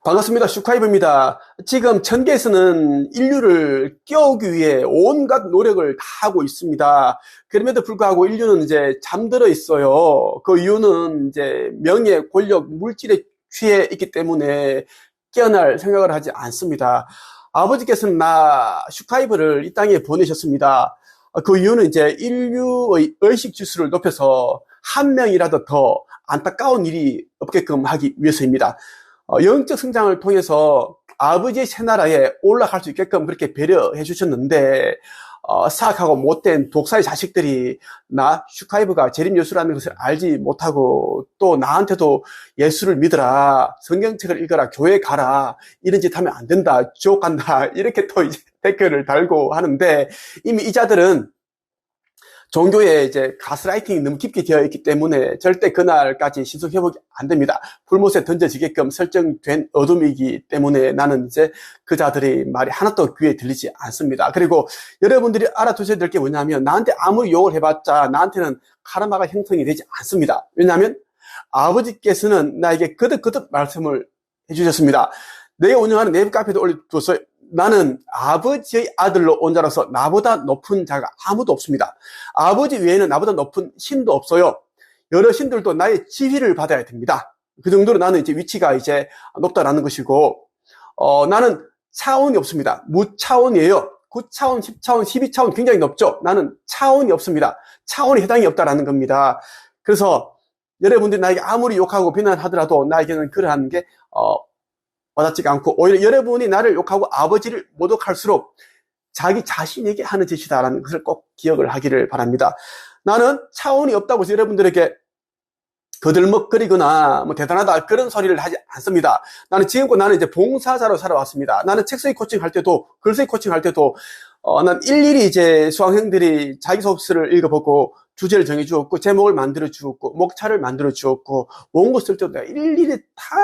반갑습니다. 슈카이브입니다. 지금 천계에서는 인류를 깨우기 위해 온갖 노력을 다 하고 있습니다. 그럼에도 불구하고 인류는 이제 잠들어 있어요. 그 이유는 이제 명예, 권력, 물질에 취해 있기 때문에 깨어날 생각을 하지 않습니다. 아버지께서는 나 슈카이브를 이 땅에 보내셨습니다. 그 이유는 이제 인류의 의식 지수를 높여서 한 명이라도 더 안타까운 일이 없게끔 하기 위해서입니다. 영적 성장을 통해서 아버지의 새나라에 올라갈 수 있게끔 그렇게 배려해 주셨는데, 사악하고 못된 독사의 자식들이 나 슈카이브가 재림 예수라는 것을 알지 못하고 또 나한테도 예수를 믿어라, 성경책을 읽어라, 교회 가라, 이런 짓 하면 안 된다, 지옥 간다, 이렇게 또 이제 댓글을 달고 하는데, 이미 이 자들은 종교에 이제 가스라이팅이 너무 깊게 되어 있기 때문에 절대 그날까지 신속 회복이 안 됩니다. 불못에 던져지게끔 설정된 어둠이기 때문에 나는 이제 그 자들의 말이 하나도 귀에 들리지 않습니다. 그리고 여러분들이 알아두셔야 될 게 뭐냐면, 나한테 아무리 욕을 해봤자 나한테는 카르마가 형성이 되지 않습니다. 왜냐하면 아버지께서는 나에게 거듭 말씀을 해주셨습니다. 내가 운영하는 네이버 카페도 올려두었어요. 나는 아버지의 아들로 온 자로서 나보다 높은 자가 아무도 없습니다. 아버지 외에는 나보다 높은 신도 없어요. 여러 신들도 나의 지휘를 받아야 됩니다. 그 정도로 나는 이제 위치가 이제 높다라는 것이고, 나는 차원이 없습니다. 무차원이에요. 9차원, 10차원, 12차원 굉장히 높죠. 나는 차원이 없습니다. 차원이 해당이 없다라는 겁니다. 그래서 여러분들이 나에게 아무리 욕하고 비난하더라도 나에게는 그러한 게 와닿지가 않고, 오히려 여러분이 나를 욕하고 아버지를 모독할수록 자기 자신에게 하는 짓이다라는 것을 꼭 기억을 하기를 바랍니다. 나는 차원이 없다고 해서 여러분들에게 거들먹거리거나 뭐 대단하다 그런 소리를 하지 않습니다. 나는 이제 봉사자로 살아왔습니다. 나는 책쓰기 코칭 할 때도, 글쓰기 코칭 할 때도 난 일일이 이제 수강생들이 자기소개서를 읽어보고 주제를 정해주었고, 제목을 만들어주었고, 목차를 만들어주었고, 원고 쓸 때도 내가 일일이 다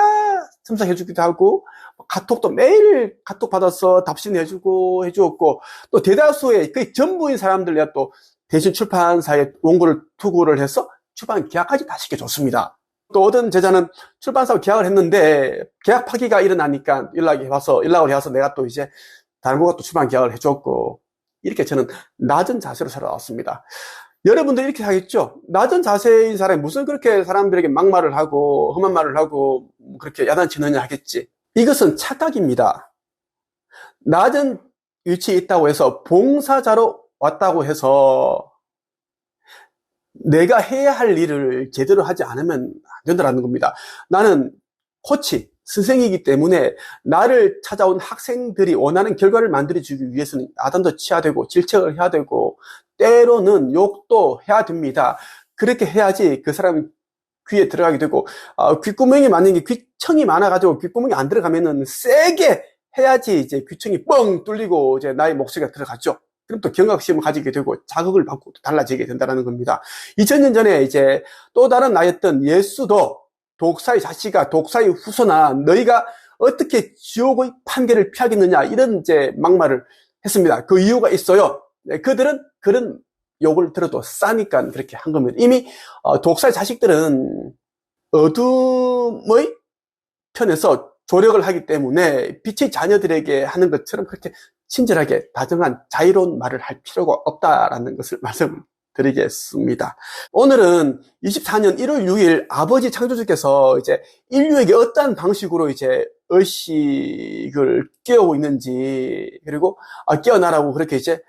첨삭해주기도 하고, 카톡도 매일 카톡 받아서 답신해주고 해주었고, 또 대다수의 거의 전부인 사람들 내가 또 대신 출판사에 원고를 투구를 해서 출판 계약까지 다 시켜줬습니다. 또 어떤 제자는 출판사와 계약을 했는데 계약 파기가 일어나니까 연락을 해와서 내가 또 이제 다른 곳과 또 출판 계약을 해줬고, 이렇게 저는 낮은 자세로 살아왔습니다. 여러분들 이렇게 하겠죠? 낮은 자세인 사람이 무슨 그렇게 사람들에게 막말을 하고 험한 말을 하고 그렇게 야단치느냐 하겠지. 이것은 착각입니다. 낮은 위치에 있다고 해서 봉사자로 왔다고 해서 내가 해야 할 일을 제대로 하지 않으면 안 된다는 겁니다. 나는 코치, 선생이기 때문에 나를 찾아온 학생들이 원하는 결과를 만들어주기 위해서는 야단도 치야 되고 질책을 해야 되고 때로는 욕도 해야 됩니다. 그렇게 해야지 그 사람이 귀에 들어가게 되고, 귓구멍이 맞는 게 귀청이 많아가지고 귓구멍이 안 들어가면은 세게 해야지 이제 귀청이 뻥 뚫리고 이제 나의 목소리가 들어가죠. 그럼 또 경각심을 가지게 되고 자극을 받고 또 달라지게 된다는 겁니다. 2000년 전에 이제 또 다른 나였던 예수도 독사의 자식아, 독사의 후손아, 너희가 어떻게 지옥의 판결을 피하겠느냐, 이런 이제 막말을 했습니다. 그 이유가 있어요. 그들은 그런 욕을 들어도 싸니까 그렇게 한 겁니다. 이미 독사의 자식들은 어둠의 편에서 조력을 하기 때문에 빛의 자녀들에게 하는 것처럼 그렇게 친절하게 다정한 자유로운 말을 할 필요가 없다라는 것을 말씀드리겠습니다. 오늘은 24년 1월 6일 아버지 창조주께서 이제 인류에게 어떠한 방식으로 이제 의식을 깨우고 있는지, 그리고 깨어나라고 그렇게 이제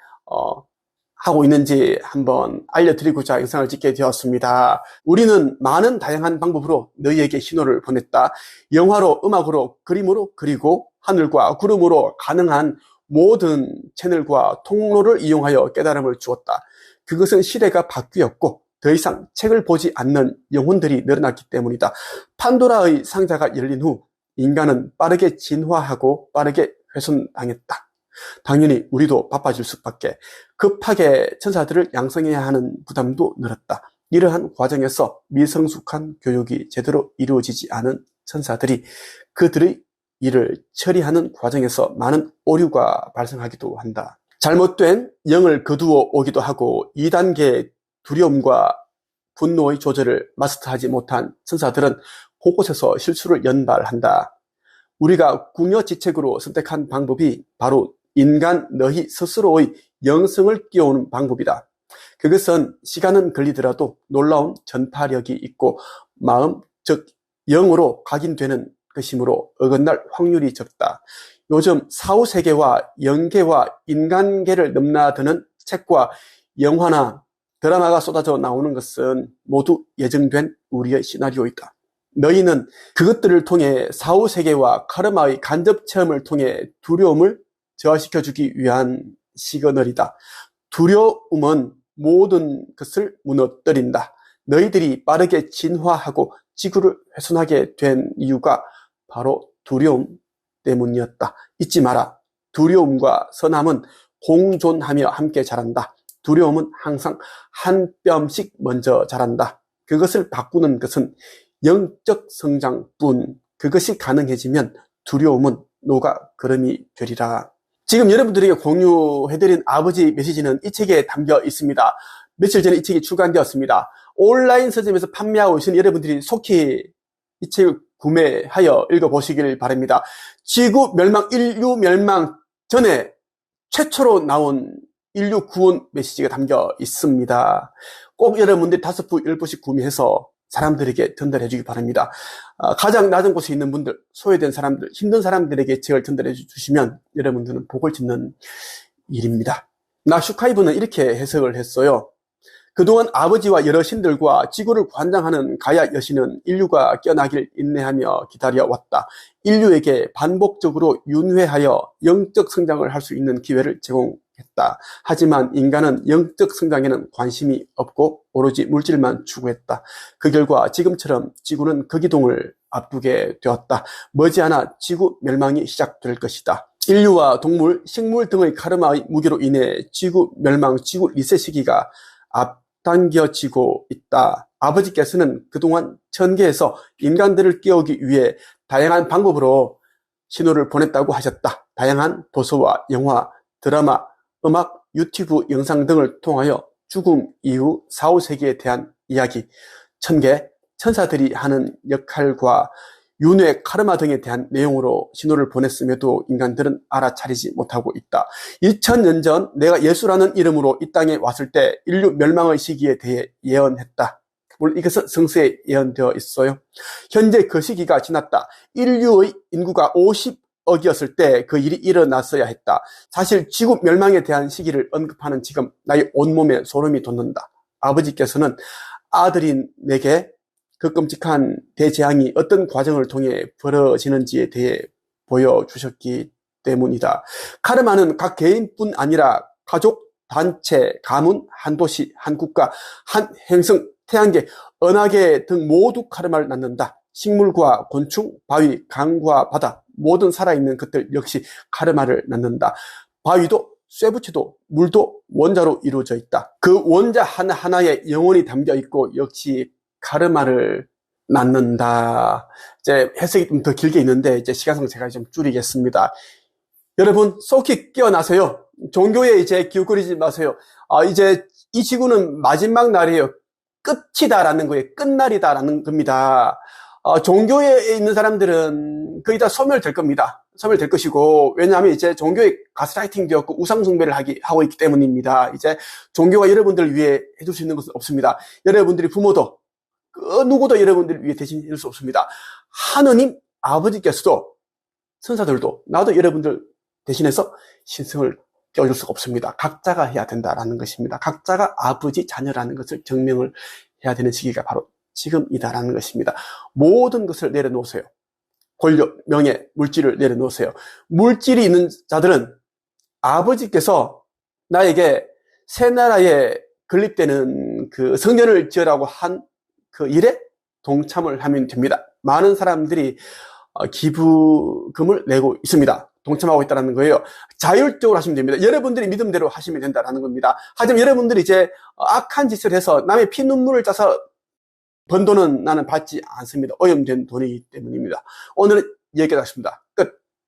하고 있는지 한번 알려드리고자 영상을 찍게 되었습니다. 우리는 많은 다양한 방법으로 너희에게 신호를 보냈다. 영화로, 음악으로, 그림으로, 그리고 하늘과 구름으로 가능한 모든 채널과 통로를 이용하여 깨달음을 주었다. 그것은 시대가 바뀌었고 더 이상 책을 보지 않는 영혼들이 늘어났기 때문이다. 판도라의 상자가 열린 후 인간은 빠르게 진화하고 빠르게 훼손당했다. 당연히 우리도 바빠질 수밖에. 급하게 천사들을 양성해야 하는 부담도 늘었다. 이러한 과정에서 미성숙한 교육이 제대로 이루어지지 않은 천사들이 그들의 일을 처리하는 과정에서 많은 오류가 발생하기도 한다. 잘못된 영을 거두어 오기도 하고 2단계의 두려움과 분노의 조절을 마스터하지 못한 천사들은 곳곳에서 실수를 연발한다. 우리가 궁여지책으로 선택한 방법이 바로 인간 너희 스스로의 영성을 끼워오는 방법이다. 그것은 시간은 걸리더라도 놀라운 전파력이 있고 마음, 즉 영으로 각인되는 것이므로 어긋날 확률이 적다. 요즘 사후세계와 영계와 인간계를 넘나드는 책과 영화나 드라마가 쏟아져 나오는 것은 모두 예정된 우리의 시나리오이다. 너희는 그것들을 통해 사후세계와 카르마의 간접 체험을 통해 두려움을 저하시켜주기 위한 시그널이다. 두려움은 모든 것을 무너뜨린다. 너희들이 빠르게 진화하고 지구를 훼손하게 된 이유가 바로 두려움 때문이었다. 잊지 마라. 두려움과 선함은 공존하며 함께 자란다. 두려움은 항상 한 뼘씩 먼저 자란다. 그것을 바꾸는 것은 영적 성장뿐. 그것이 가능해지면 두려움은 녹아 거름이 되리라. 지금 여러분들에게 공유해드린 아버지 메시지는 이 책에 담겨 있습니다. 며칠 전에 이 책이 출간되었습니다. 온라인 서점에서 판매하고 있는 여러분들이 속히 이 책을 구매하여 읽어보시길 바랍니다. 지구 멸망, 인류 멸망 전에 최초로 나온 인류 구원 메시지가 담겨 있습니다. 꼭 여러분들이 5부, 10부씩 구매해서 사람들에게 전달해 주기 바랍니다. 가장 낮은 곳에 있는 분들, 소외된 사람들, 힘든 사람들에게 책을 전달해 주시면 여러분들은 복을 짓는 일입니다. 슈카이브는 이렇게 해석을 했어요. 그동안 아버지와 여러 신들과 지구를 관장하는 가야 여신은 인류가 깨어나길 인내하며 기다려왔다. 인류에게 반복적으로 윤회하여 영적 성장을 할 수 있는 기회를 제공했다. 하지만 인간은 영적 성장에는 관심이 없고 오로지 물질만 추구했다. 그 결과 지금처럼 지구는 거기동을 앞두게 되었다. 머지않아 지구 멸망이 시작될 것이다. 인류와 동물, 식물 등의 카르마의 무게로 인해 지구 멸망, 지구 리셋 시기가 앞당겨지고 있다. 아버지께서는 그동안 천계에서 인간들을 깨우기 위해 다양한 방법으로 신호를 보냈다고 하셨다. 다양한 도서와 영화, 드라마, 음악, 유튜브 영상 등을 통하여 죽음 이후 사후세계에 대한 이야기, 천계, 천사들이 하는 역할과 윤회, 카르마 등에 대한 내용으로 신호를 보냈음에도 인간들은 알아차리지 못하고 있다. 2000년 전 내가 예수라는 이름으로 이 땅에 왔을 때 인류 멸망의 시기에 대해 예언했다. 물론 이것은 성서에 예언되어 있어요. 현재 그 시기가 지났다. 인류의 인구가 50억이었을 때 그 일이 일어났어야 했다. 사실 지구 멸망에 대한 시기를 언급하는 지금 나의 온몸에 소름이 돋는다. 아버지께서는 아들인 내게 그 끔찍한 대재앙이 어떤 과정을 통해 벌어지는지에 대해 보여주셨기 때문이다. 카르마는 각 개인뿐 아니라 가족, 단체, 가문, 한 도시, 한 국가, 한 행성, 태양계, 은하계 등 모두 카르마를 낳는다. 식물과 곤충, 바위, 강과 바다, 모든 살아있는 것들 역시 카르마를 낳는다. 바위도 쇠붙이도 물도 원자로 이루어져 있다. 그 원자 하나하나에 영혼이 담겨 있고 역시 카르마를 낳는다. 이제 해석이 좀 더 길게 있는데 이제 시간상 제가 좀 줄이겠습니다. 여러분 속히 깨어나세요. 종교에 이제 기웃거리지 마세요. 이제 이 지구는 마지막 날이에요. 끝이다라는 거예요. 끝날이다라는 겁니다. 종교에 있는 사람들은 거의 다 소멸될 겁니다. 소멸될 것이고, 왜냐하면 이제 종교에 가스라이팅 되었고 우상숭배를 하고 있기 때문입니다. 이제 종교가 여러분들을 위해 해줄 수 있는 것은 없습니다. 여러분들이 부모도 그 누구도 여러분들을 위해 대신해 줄 수 없습니다. 하느님 아버지께서도 천사들도 나도 여러분들 대신해서 신성을 띄워줄 수가 없습니다. 각자가 해야 된다라는 것입니다. 각자가 아버지 자녀라는 것을 증명을 해야 되는 시기가 바로 지금이다라는 것입니다. 모든 것을 내려놓으세요. 권력, 명예, 물질을 내려놓으세요. 물질이 있는 자들은 아버지께서 나에게 새 나라에 건립되는 그 성전을 지으라고 한 그 일에 동참을 하면 됩니다. 많은 사람들이 기부금을 내고 있습니다. 동참하고 있다는 거예요. 자율적으로 하시면 됩니다. 여러분들이 믿음대로 하시면 된다는 겁니다. 하지만 여러분들이 이제 악한 짓을 해서 남의 피눈물을 짜서 번 돈은 나는 받지 않습니다. 오염된 돈이기 때문입니다. 오늘은 여기까지 하겠습니다. 끝.